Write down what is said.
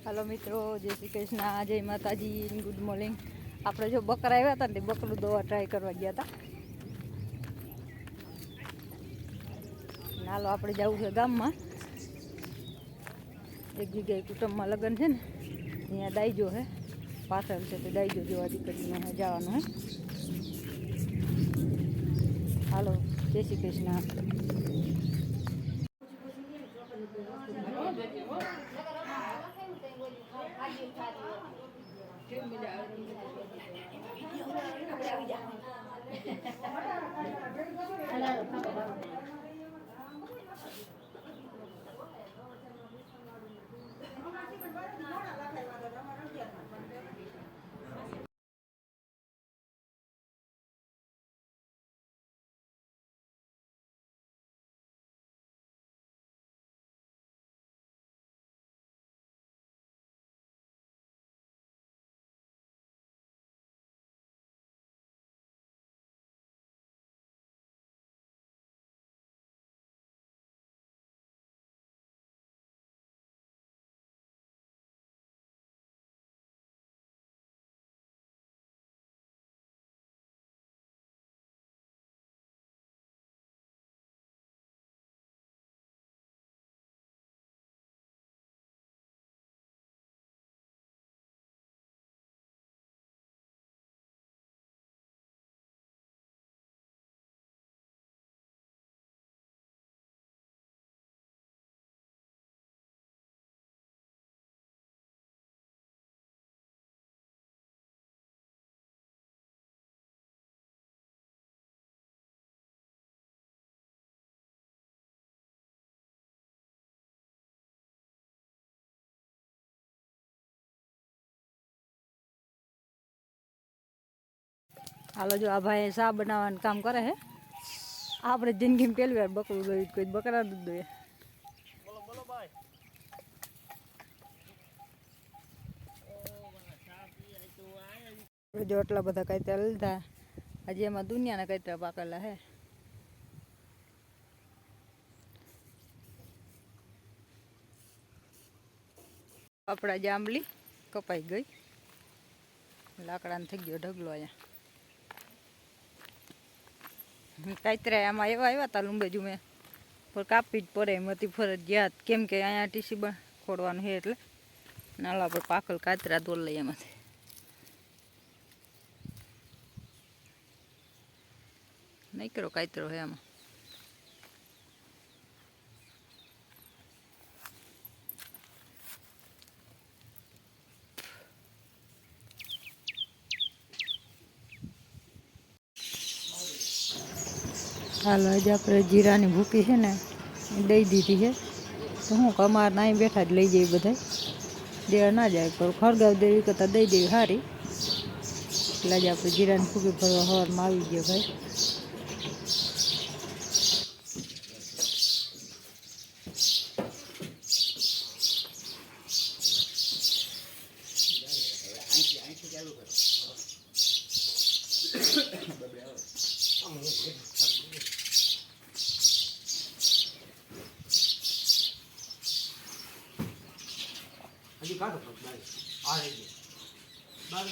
Hello मित्रों, जय श्री कृष्ण, जय माताजी, गुड मॉर्निंग। આપણે જો બકરા આવ્યા હતા ને બકરું દવા ટ્રાય કરવા ગયા હતા। નાલો આપણે જવું છે ગામમાં, એક જગ્યાએ કુટુંબમાં લગ્ન છે ને, અહીંયા દાઈજો છે પાછળ છે, તો દાઈજો જોવા દીકરીને જવાનું હે। હાલો, જય શ્રી કૃષ્ણ। हालो, जो आ भाई सा बनावा काम करे है। आपणे जिंदगी में पहली बार बकरू दो, कोई बकरा दूध दो। बोलो बोलो भाई। जो आटला बधा कायतरा लीधा, हजी एमां दुनियाना कायतरा पाकेला है। अपना जांबली कपाई गई, लाकड़ा थी गयो ढगलो। अँ कायतरा आम एवं आया था लूंबेजू में, पर कापी ज पड़े एम थी फरजियात, केम के अँ टीसी खोड़वानुं है एटले नाला पर पाकल कातरा तोड़ लई एमांथी। नहीं करो कायतरो है आम। हाल आज आप जीरा की भूकी है ने दई दीधी है, तो हूँ कमार ना बैठा ज लई जाए बधाई देवा ना जाए, पर खड़गाव देवी करता दई देवी सारी। એટલે જ આપણે જીરાની ફૂગી ભરવા સવારમાં આવી ગયો ભાઈ। હજી કાઢો બાર આ રહી ગયો બાર